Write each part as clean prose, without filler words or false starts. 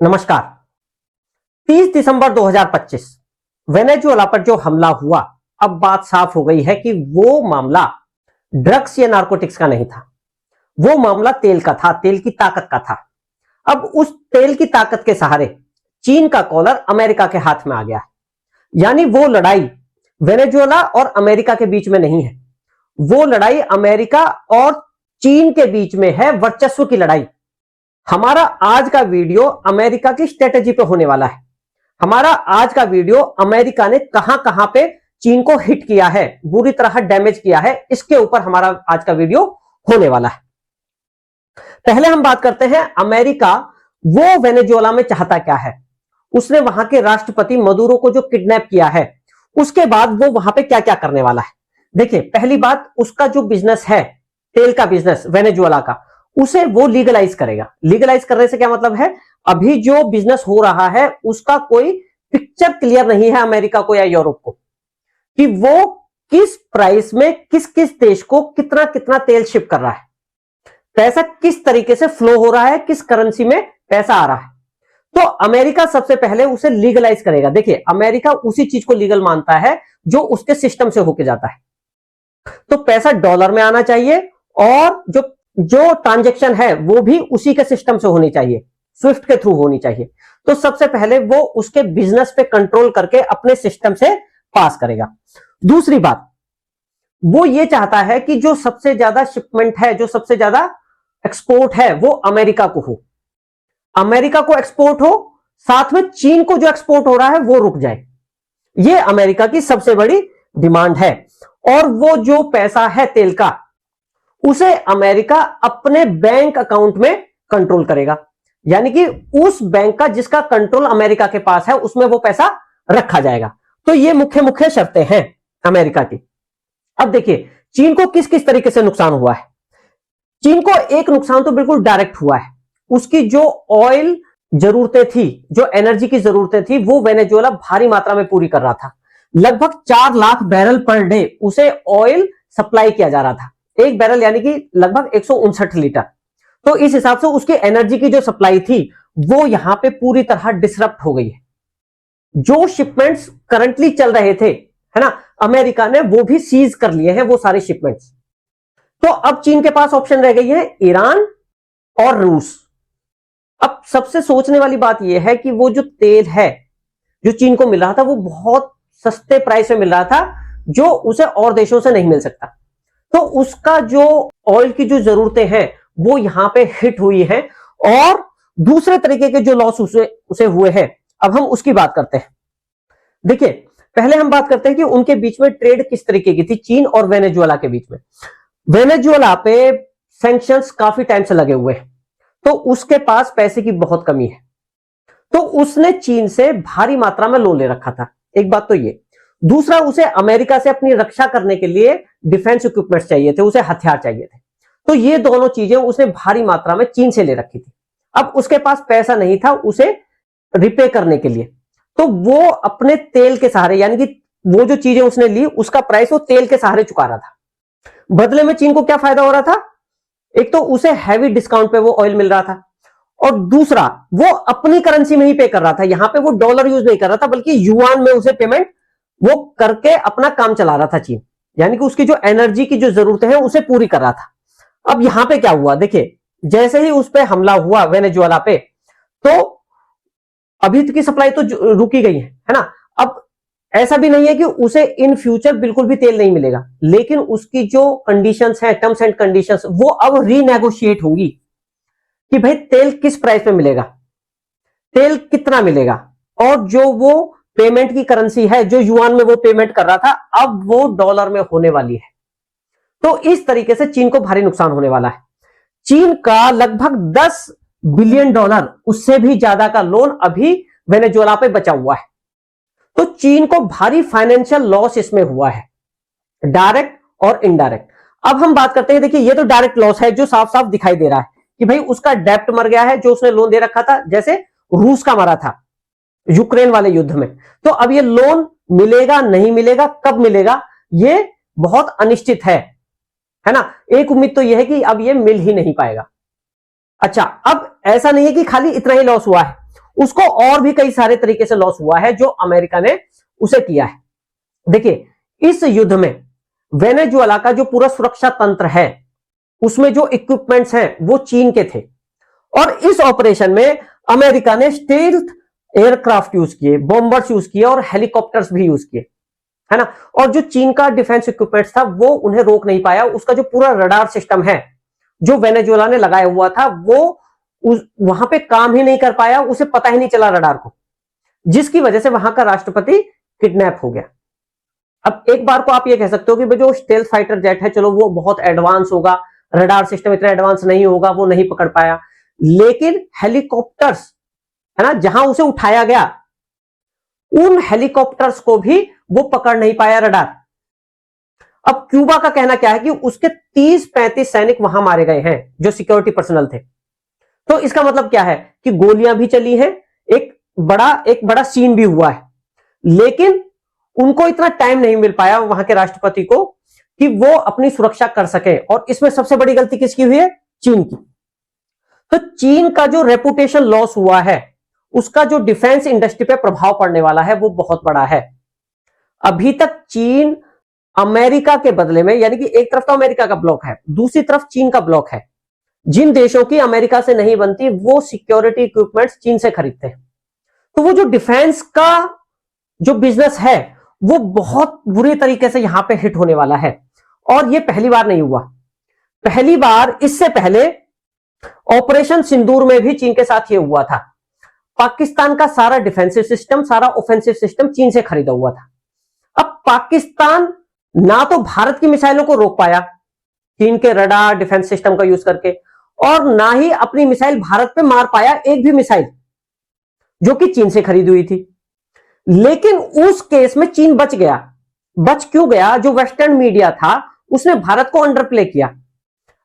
नमस्कार। 30 दिसंबर 2025 वेनेजुएला पर जो हमला हुआ, अब बात साफ हो गई है कि वो मामला ड्रग्स या नारकोटिक्स का नहीं था। वो मामला तेल का था, तेल की ताकत का था। अब उस तेल की ताकत के सहारे चीन का कॉलर अमेरिका के हाथ में आ गया है। यानी वो लड़ाई वेनेजुएला और अमेरिका के बीच में नहीं है, वो लड़ाई अमेरिका और चीन के बीच में है, वर्चस्व की लड़ाई। हमारा आज का वीडियो अमेरिका की स्ट्रेटेजी पे होने वाला है। हमारा आज का वीडियो अमेरिका ने कहां कहां पे चीन को हिट किया है, बुरी तरह डैमेज किया है, इसके ऊपर हमारा आज का वीडियो होने वाला है। पहले हम बात करते हैं अमेरिका वो वेनेजुएला में चाहता क्या है, उसने वहां के राष्ट्रपति मदुरो को जो किडनैप किया है, उसके बाद वो वहां पे क्या क्या करने वाला है। देखिए, पहली बात, उसका जो बिजनेस है, तेल का बिजनेस वेनेजुएला का, उसे वो लीगलाइज करेगा। लीगलाइज करने से क्या मतलब है, अभी जो बिजनेस हो रहा है उसका कोई पिक्चर क्लियर नहीं है अमेरिका को या यूरोप को, कि वो किस प्राइस में किस किस देश को कितना कितना तेल शिप कर रहा है, पैसा किस तरीके से फ्लो हो रहा है, किस करेंसी में पैसा आ रहा है। तो अमेरिका सबसे पहले उसे लीगलाइज करेगा। देखिए, अमेरिका उसी चीज को लीगल मानता है जो उसके सिस्टम से होके जाता है। तो पैसा डॉलर में आना चाहिए और जो ट्रांजैक्शन है वो भी उसी के सिस्टम से होनी चाहिए, स्विफ्ट के थ्रू होनी चाहिए। तो सबसे पहले वो उसके बिजनेस पे कंट्रोल करके अपने सिस्टम से पास करेगा। दूसरी बात, वो ये चाहता है कि जो सबसे ज्यादा शिपमेंट है, जो सबसे ज्यादा एक्सपोर्ट है, वो अमेरिका को हो, अमेरिका को एक्सपोर्ट हो, साथ में चीन को जो एक्सपोर्ट हो रहा है वो रुक जाए। ये अमेरिका की सबसे बड़ी डिमांड है। और वो जो पैसा है तेल का, उसे अमेरिका अपने बैंक अकाउंट में कंट्रोल करेगा। यानी कि उस बैंक का जिसका कंट्रोल अमेरिका के पास है, उसमें वो पैसा रखा जाएगा। तो ये मुख्य मुख्य शर्तें हैं अमेरिका की। अब देखिए, चीन को किस किस तरीके से नुकसान हुआ है। चीन को एक नुकसान तो बिल्कुल डायरेक्ट हुआ है, उसकी जो ऑयल जरूरतें थी, जो एनर्जी की जरूरतें थी, वो वेनेजुएला भारी मात्रा में पूरी कर रहा था। लगभग 4 लाख बैरल पर डे उसे ऑयल सप्लाई किया जा रहा था। एक बैरल यानी कि लगभग 159 लीटर। तो इस हिसाब से उसकी एनर्जी की जो सप्लाई थी वो यहां पे पूरी तरह डिसरप्ट हो गई है। जो शिपमेंट्स करंटली चल रहे थे, है ना, अमेरिका ने वो भी सीज कर लिए हैं, वो सारे शिपमेंट्स। तो अब चीन के पास ऑप्शन रह गई है ईरान और रूस। अब सबसे सोचने वाली बात यह है कि वो जो तेल है जो चीन को मिल रहा था, वो बहुत सस्ते प्राइस में मिल रहा था, जो उसे और देशों से नहीं मिल सकता। तो उसका जो ऑयल की जो जरूरतें हैं वो यहां पे हिट हुई हैं, और दूसरे तरीके के जो लॉस उसे हुए हैं, अब हम उसकी बात करते हैं। देखिए, पहले हम बात करते हैं कि उनके बीच में ट्रेड किस तरीके की थी, चीन और वेनेजुएला के बीच में। वेनेजुएला पे सैंक्शंस काफी टाइम से लगे हुए हैं, तो उसके पास पैसे की बहुत कमी है। तो उसने चीन से भारी मात्रा में लोन ले रखा था, एक बात तो ये। दूसरा, उसे अमेरिका से अपनी रक्षा करने के लिए डिफेंस इक्विपमेंट्स चाहिए थे, उसे हथियार चाहिए थे। तो ये दोनों चीजें उसने भारी मात्रा में चीन से ले रखी थी। अब उसके पास पैसा नहीं था उसे रिपे करने के लिए, तो वो अपने तेल के सहारे, यानी कि वो जो चीजें उसने ली उसका प्राइस वो तेल के सहारे चुका रहा था। बदले में चीन को क्या फायदा हो रहा था, एक तो उसे हैवी डिस्काउंट पे वो ऑयल मिल रहा था, और दूसरा वो अपनी करेंसी में ही पे कर रहा था। यहां पे वो डॉलर यूज नहीं कर रहा था, बल्कि युआन में उसे पेमेंट वो करके अपना काम चला रहा था चीन। यानी कि उसकी जो एनर्जी की जो जरूरतें हैं उसे पूरी कर रहा था। अब यहां पे क्या हुआ, देखिए, जैसे ही उस पे हमला हुआ वेनेजुएला पे, तो अभी की सप्लाई तो रुकी गई है ना। अब ऐसा भी नहीं है कि उसे इन फ्यूचर बिल्कुल भी तेल नहीं मिलेगा, लेकिन उसकी जो कंडीशंस हैं, टर्म्स एंड कंडीशंस, वो अब रीनेगोशिएट होंगी कि भाई तेल किस प्राइस में मिलेगा, तेल कितना मिलेगा, और जो वो पेमेंट की करेंसी है, जो युआन में वो पेमेंट कर रहा था, अब वो डॉलर में होने वाली है। तो इस तरीके से चीन को भारी नुकसान होने वाला है। चीन का लगभग 10 बिलियन डॉलर, उससे भी ज्यादा का लोन अभी वेनेजुएला पे बचा हुआ है। तो चीन को भारी फाइनेंशियल लॉस इसमें हुआ है, डायरेक्ट और इनडायरेक्ट। अब हम बात करते हैं, देखिए, ये तो डायरेक्ट लॉस है जो साफ साफ दिखाई दे रहा है कि भाई उसका डेप्ट मर गया है, जो उसने लोन दे रखा था, जैसे रूस का मरा था यूक्रेन वाले युद्ध में। तो अब ये लोन मिलेगा नहीं मिलेगा, कब मिलेगा, ये बहुत अनिश्चित है ना। एक उम्मीद तो यह है कि अब ये मिल ही नहीं पाएगा। अच्छा, अब ऐसा नहीं है कि खाली इतना ही लॉस हुआ है, उसको और भी कई सारे तरीके से लॉस हुआ है जो अमेरिका ने उसे किया है। देखिए, इस युद्ध में वेनेजुएला का जो पूरा सुरक्षा तंत्र है उसमें जो इक्विपमेंट्स हैं वो चीन के थे, और इस ऑपरेशन में अमेरिका ने स्टील्थ एयरक्राफ्ट यूज किए, बॉम्बर्स यूज किए और हेलीकॉप्टर्स भी यूज किए, है ना। और जो चीन का डिफेंस इक्विपमेंट्स था वो उन्हें रोक नहीं पाया। उसका जो पूरा रडार सिस्टम है जो वेनेजुएला ने लगाया हुआ था वो वहां पे काम ही नहीं कर पाया, उसे पता ही नहीं चला रडार को, जिसकी वजह से वहां का राष्ट्रपति किडनैप हो गया। अब एक बार को आप ये कह सकते हो कि जो स्टेल्थ फाइटर जेट है चलो वो बहुत एडवांस होगा, रडार सिस्टम इतना एडवांस नहीं होगा, वो नहीं पकड़ पाया, लेकिन हेलीकॉप्टर्स, है ना, जहां उसे उठाया गया उन हेलीकॉप्टर्स को भी वो पकड़ नहीं पाया रडार। अब क्यूबा का कहना क्या है कि उसके 30-35 सैनिक वहां मारे गए हैं जो सिक्योरिटी पर्सनल थे। तो इसका मतलब क्या है कि गोलियां भी चली हैं, एक बड़ा सीन भी हुआ है, लेकिन उनको इतना टाइम नहीं मिल पाया वहां के राष्ट्रपति को कि वो अपनी सुरक्षा कर सके। और इसमें सबसे बड़ी गलती किसकी हुई है? चीन की। तो चीन का जो रेपुटेशन लॉस हुआ है उसका जो डिफेंस इंडस्ट्री पे प्रभाव पड़ने वाला है वो बहुत बड़ा है। अभी तक चीन अमेरिका के बदले में, यानी कि एक तरफ तो अमेरिका का ब्लॉक है, दूसरी तरफ चीन का ब्लॉक है, जिन देशों की अमेरिका से नहीं बनती वो सिक्योरिटी इक्विपमेंट्स चीन से खरीदते हैं। तो वो जो डिफेंस का जो बिजनेस है वो बहुत बुरी तरीके से यहां पे हिट होने वाला है। और ये पहली बार नहीं हुआ, पहली बार इससे पहले ऑपरेशन सिंदूर में भी चीन के साथ ये हुआ था। पाकिस्तान का सारा डिफेंसिव सिस्टम, सारा ऑफेंसिव सिस्टम चीन से खरीदा हुआ था। अब पाकिस्तान ना तो भारत की मिसाइलों को रोक पाया चीन के रडार डिफेंस सिस्टम का यूज करके, और ना ही अपनी मिसाइल भारत पे मार पाया एक भी मिसाइल जो कि चीन से खरीदी हुई थी। लेकिन उस केस में चीन बच गया। बच क्यों गया? जो वेस्टर्न मीडिया था उसने भारत को अंडरप्ले किया।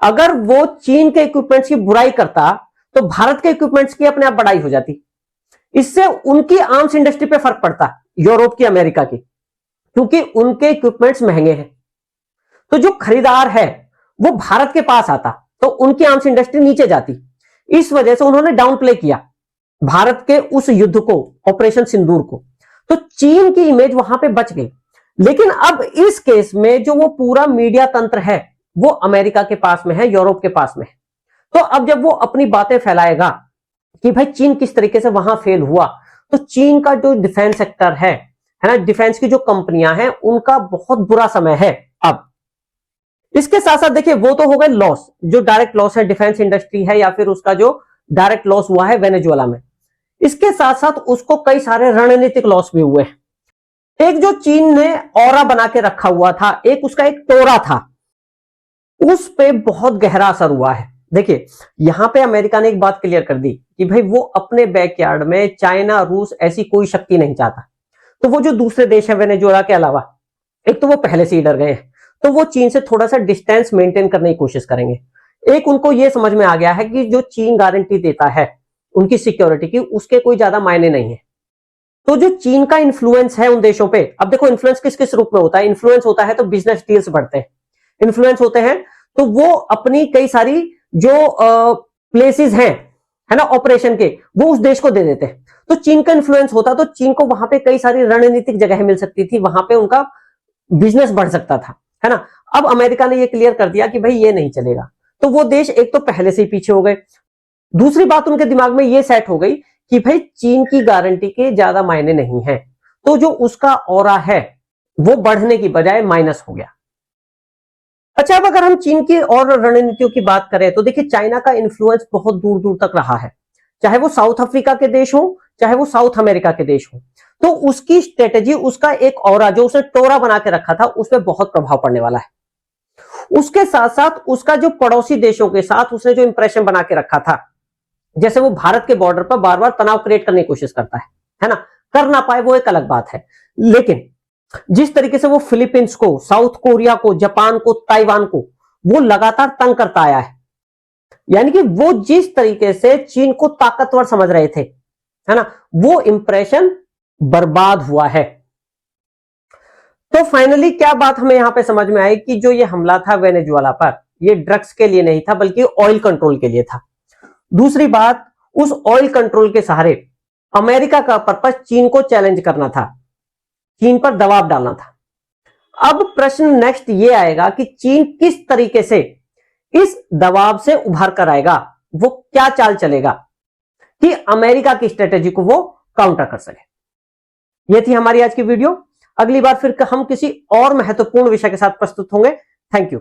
अगर वो चीन के इक्विपमेंट्स की बुराई करता तो भारत के इक्विपमेंट्स की अपने आप बढ़ाई हो जाती। इससे उनकी आर्म्स इंडस्ट्री पे फर्क पड़ता, यूरोप की, अमेरिका की, क्योंकि उनके इक्विपमेंट्स महंगे हैं। तो जो खरीदार है वो भारत के पास आता तो उनकी आर्म्स इंडस्ट्री नीचे जाती। इस वजह से उन्होंने डाउन प्ले किया भारत के उस युद्ध को, ऑपरेशन सिंदूर को। तो चीन की इमेज वहां पे बच गई। लेकिन अब इस केस में जो वो पूरा मीडिया तंत्र है वो अमेरिका के पास में है, यूरोप के पास में है। तो अब जब वो अपनी बातें फैलाएगा कि भाई चीन किस तरीके से वहां फेल हुआ, तो चीन का जो डिफेंस सेक्टर है ना, डिफेंस की जो कंपनियां हैं उनका बहुत बुरा समय है। अब इसके साथ साथ देखिए वो तो हो गए लॉस, जो डायरेक्ट लॉस है डिफेंस इंडस्ट्री है या फिर उसका जो डायरेक्ट लॉस हुआ है वेनेजुएला में। इसके साथ साथ उसको कई सारे रणनीतिक लॉस भी हुए हैं। एक जो चीन ने ऑरा बना के रखा हुआ था, एक उसका एक टोरा था, उस पे बहुत गहरा असर हुआ है। देखिए यहां पे अमेरिका ने एक बात क्लियर कर दी कि भाई वो अपने बैकयार्ड में चाइना, रूस ऐसी कोई शक्ति नहीं चाहता। तो वो जो दूसरे देश है वेनेजुएला के अलावा, एक तो वो पहले से ही डर गए हैं, तो वो चीन से थोड़ा सा डिस्टेंस मेंटेन करने की कोशिश करेंगे। एक उनको ये समझ में आ गया है कि जो चीन गारंटी देता है उनकी सिक्योरिटी की, उसके कोई ज्यादा मायने नहीं है। तो जो चीन का इन्फ्लुएंस है उन देशों पे, अब देखो इन्फ्लुएंस किस किस रूप में होता है। इन्फ्लुएंस होता है तो बिजनेस डील्स बढ़ते हैं, इन्फ्लुएंस होते हैं तो वो अपनी कई सारी जो प्लेसेस हैं, है ना, ऑपरेशन के, वो उस देश को दे देते हैं। तो चीन का इन्फ्लुएंस होता तो चीन को वहां पे कई सारी रणनीतिक जगह मिल सकती थी, वहां पे उनका बिजनेस बढ़ सकता था, है ना। अब अमेरिका ने ये क्लियर कर दिया कि भाई ये नहीं चलेगा। तो वो देश एक तो पहले से ही पीछे हो गए, दूसरी बात उनके दिमाग में ये सेट हो गई कि भाई चीन की गारंटी के ज्यादा मायने नहीं है, तो जो उसका ऑरा है वो बढ़ने की बजाय माइनस हो गया। अच्छा, अब अगर हम चीन की और रणनीतियों की बात करें तो देखिए चाइना का इन्फ्लुएंस बहुत दूर दूर तक रहा है, चाहे वो साउथ अफ्रीका के देश हो, चाहे वो साउथ अमेरिका के देश हो। तो उसकी स्ट्रेटेजी, उसका एक ऑरा जो उसने टोरा बना के रखा था, उसमें बहुत प्रभाव पड़ने वाला है। उसके साथ साथ उसका जो पड़ोसी देशों के साथ उसने जो इंप्रेशन बना के रखा था, जैसे वो भारत के बॉर्डर पर बार बार तनाव क्रिएट करने की कोशिश करता है ना। कर ना पाए वो एक अलग बात है, लेकिन जिस तरीके से वो फिलीपींस को, साउथ कोरिया को, जापान को, ताइवान को वो लगातार तंग करता आया है, यानी कि वो जिस तरीके से चीन को ताकतवर समझ रहे थे, है ना, वो इंप्रेशन बर्बाद हुआ है। तो फाइनली क्या बात हमें यहां पे समझ में आई कि जो ये हमला था वेनेजुएला पर, ये ड्रग्स के लिए नहीं था बल्कि ऑयल कंट्रोल के लिए था। दूसरी बात, उस ऑयल कंट्रोल के सहारे अमेरिका का पर्पस चीन को चैलेंज करना था, चीन पर दबाव डालना था। अब प्रश्न नेक्स्ट ये आएगा कि चीन किस तरीके से इस दबाव से उभर कर आएगा, वो क्या चाल चलेगा कि अमेरिका की स्ट्रेटेजी को वो काउंटर कर सके। ये थी हमारी आज की वीडियो। अगली बार फिर हम किसी और महत्वपूर्ण विषय के साथ प्रस्तुत होंगे। Thank you.